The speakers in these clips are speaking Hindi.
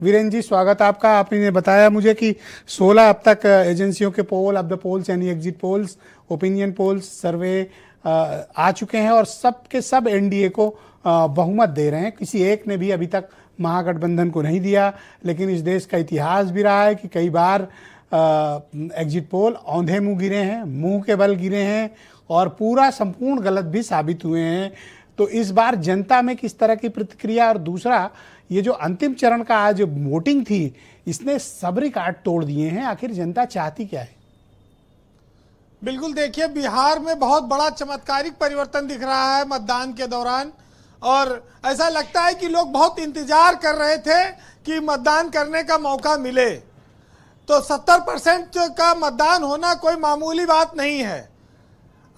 वीरेंद्र जी, स्वागत आपका। आपने बताया मुझे कि 16 अब तक एजेंसियों के पोल ऑफ द पोल्स यानी एग्जिट पोल्स, ओपिनियन पोल्स, सर्वे आ चुके हैं और सब के सब एनडीए को बहुमत दे रहे हैं। किसी एक ने भी अभी तक महागठबंधन को नहीं दिया, लेकिन इस देश का इतिहास भी रहा है कि कई बार एग्जिट पोल औंधे मुंह गिरे हैं, मुंह के बल गिरे हैं और पूरा संपूर्ण गलत भी साबित हुए हैं। तो इस बार जनता में किस तरह की प्रतिक्रिया, और दूसरा ये जो अंतिम चरण का आज वोटिंग थी, इसने सब रिकॉर्ड तोड़ दिए हैं। आखिर जनता चाहती क्या है? बिल्कुल, देखिए बिहार में बहुत बड़ा चमत्कारिक परिवर्तन दिख रहा है मतदान के दौरान, और ऐसा लगता है कि लोग बहुत इंतजार कर रहे थे कि मतदान करने का मौका मिले। तो 70% का मतदान होना कोई मामूली बात नहीं है।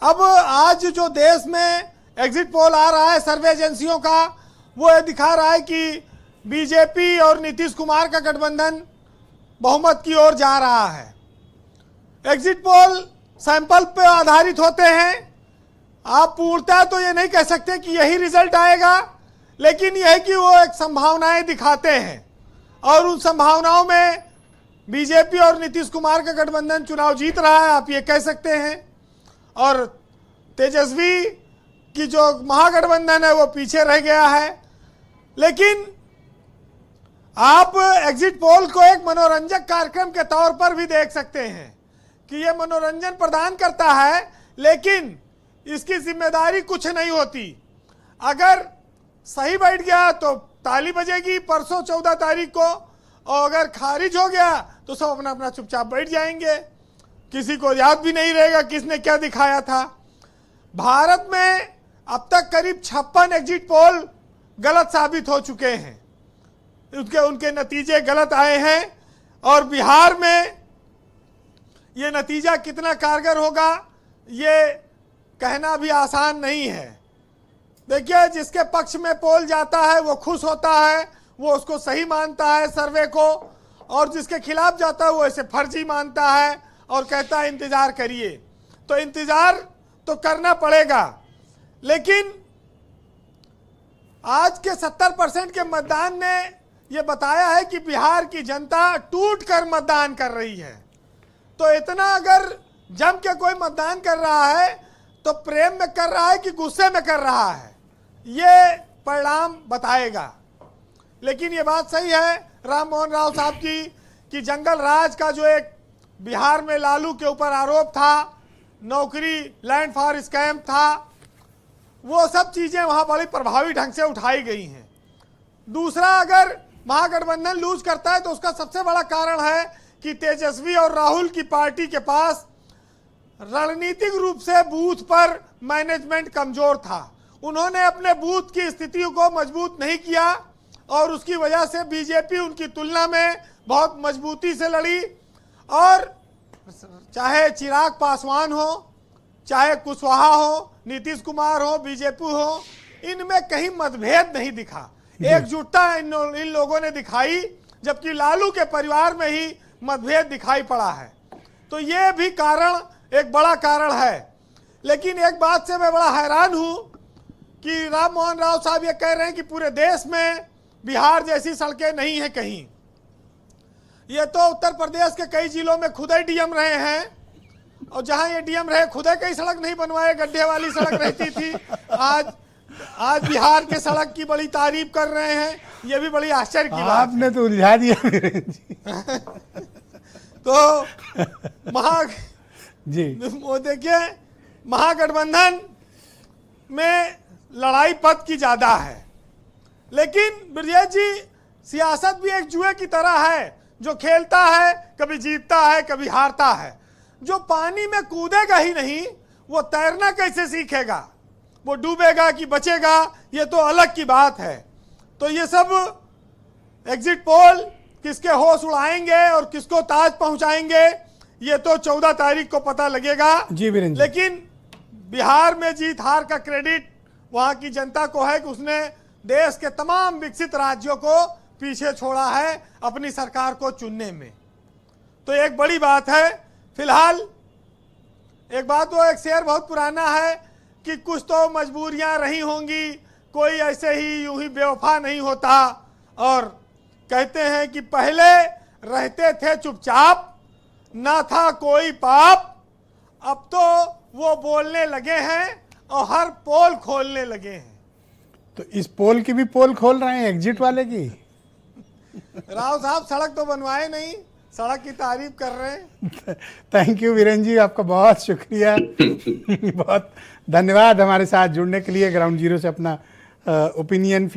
अब आज जो देश में एग्जिट पोल आ रहा है सर्वे एजेंसियों का, वो ये दिखा रहा है कि बीजेपी और नीतीश कुमार का गठबंधन बहुमत की ओर जा रहा है। एग्जिट पोल सैंपल पे आधारित होते हैं। आप पूर्णतः तो ये नहीं कह सकते कि यही रिजल्ट आएगा, लेकिन यह है कि वो एक संभावनाएं दिखाते हैं और उन संभावनाओं में बीजेपी और नीतीश कुमार का गठबंधन चुनाव जीत रहा है, आप ये कह सकते हैं। और तेजस्वी की जो महागठबंधन है वो पीछे रह गया है। लेकिन आप एग्जिट पोल को एक मनोरंजक कार्यक्रम के तौर पर भी देख सकते हैं कि यह मनोरंजन प्रदान करता है, लेकिन इसकी जिम्मेदारी कुछ नहीं होती। अगर सही बैठ गया तो ताली बजेगी परसों 14 तारीख को, और अगर खारिज हो गया तो सब अपना अपना चुपचाप बैठ जाएंगे। किसी को याद भी नहीं रहेगा किसने क्या दिखाया था। भारत में अब तक करीब 56 एग्जिट पोल गलत साबित हो चुके हैं, उनके नतीजे गलत आए हैं। और बिहार में ये नतीजा कितना कारगर होगा ये कहना भी आसान नहीं है। देखिए, जिसके पक्ष में पोल जाता है वो खुश होता है, वो उसको सही मानता है सर्वे को, और जिसके खिलाफ जाता है वो इसे फर्जी मानता है और कहता है इंतजार करिए। तो इंतजार तो करना पड़ेगा, लेकिन आज के 70% के मतदान ने ये बताया है कि बिहार की जनता टूट कर मतदान कर रही है। तो इतना अगर जम के कोई मतदान कर रहा है तो प्रेम में कर रहा है कि गुस्से में कर रहा है, ये परिणाम बताएगा। लेकिन ये बात सही है राम मोहन राव साहब की कि जंगल राज का जो एक बिहार में लालू के ऊपर आरोप था, नौकरी लैंड फॉर स्कैम था, वो सब चीज़ें वहाँ बड़ी प्रभावी ढंग से उठाई गई हैं। दूसरा, अगर महागठबंधन लूज करता है तो उसका सबसे बड़ा कारण है कि तेजस्वी और राहुल की पार्टी के पास रणनीतिक रूप से बूथ पर मैनेजमेंट कमजोर था। उन्होंने अपने बूथ की स्थिति को मजबूत नहीं किया और उसकी वजह से बीजेपी उनकी तुलना में बहुत मजबूती से लड़ी। और चाहे चिराग पासवान हो, चाहे कुशवाहा हो, नीतीश कुमार हो, बीजेपी हो, इनमें कहीं मतभेद नहीं दिखा। एकजुटता इन लोगों ने दिखाई, जबकि लालू के परिवार में ही मतभेद दिखाई पड़ा है। तो ये भी कारण एक बड़ा कारण है। लेकिन एक बात से मैं बड़ा हैरान हूं कि राम मोहन राव साहब ये कह रहे हैं कि पूरे देश में बिहार जैसी सड़कें नहीं है कहीं। ये तो उत्तर प्रदेश के कई जिलों में खुद ही डीएम रहे हैं, और जहां ये डीएम रहे खुद ही कई सड़क नहीं बनवाए, गड्ढे वाली सड़क रहती थी। आज बिहार के सड़क की बड़ी तारीफ कर रहे हैं, ये भी बड़ी आश्चर्य की बात है। आपने तो उलझा दिया तो जी, वो देखिए, महागठबंधन में लड़ाई पद की ज्यादा है। लेकिन ब्रजेश जी, सियासत भी एक जुए की तरह है, जो खेलता है कभी जीतता है कभी हारता है। जो पानी में कूदेगा ही नहीं, वो तैरना कैसे सीखेगा? वो डूबेगा कि बचेगा, ये तो अलग की बात है। तो ये सब एग्जिट पोल किसके होश उड़ाएंगे और किसको ताज पहुंचाएंगे, ये तो 14 तारीख को पता लगेगा। जी वीरेंद्र, लेकिन बिहार में जीत हार का क्रेडिट वहां की जनता को है कि उसने देश के तमाम विकसित राज्यों को पीछे छोड़ा है अपनी सरकार को चुनने में। तो एक बड़ी बात है। फिलहाल एक बात, वो एक शेर बहुत पुराना है कि कुछ तो मजबूरियां रही होंगी, कोई ऐसे ही यूं ही बेवफा नहीं होता, और कहते हैं कि पहले रहते थे चुपचाप, ना था कोई पाप, अब तो वो बोलने लगे हैं और हर पोल खोलने लगे हैं। तो इस पोल की भी पोल खोल रहे हैं, एग्जिट वाले की। राव साहब सड़क तो बनवाए नहीं, सड़क की तारीफ कर रहे हैं। थैंक यू वीरेन जी, आपका बहुत शुक्रिया। बहुत धन्यवाद हमारे साथ जुड़ने के लिए, ग्राउंड जीरो से अपना ओपिनियन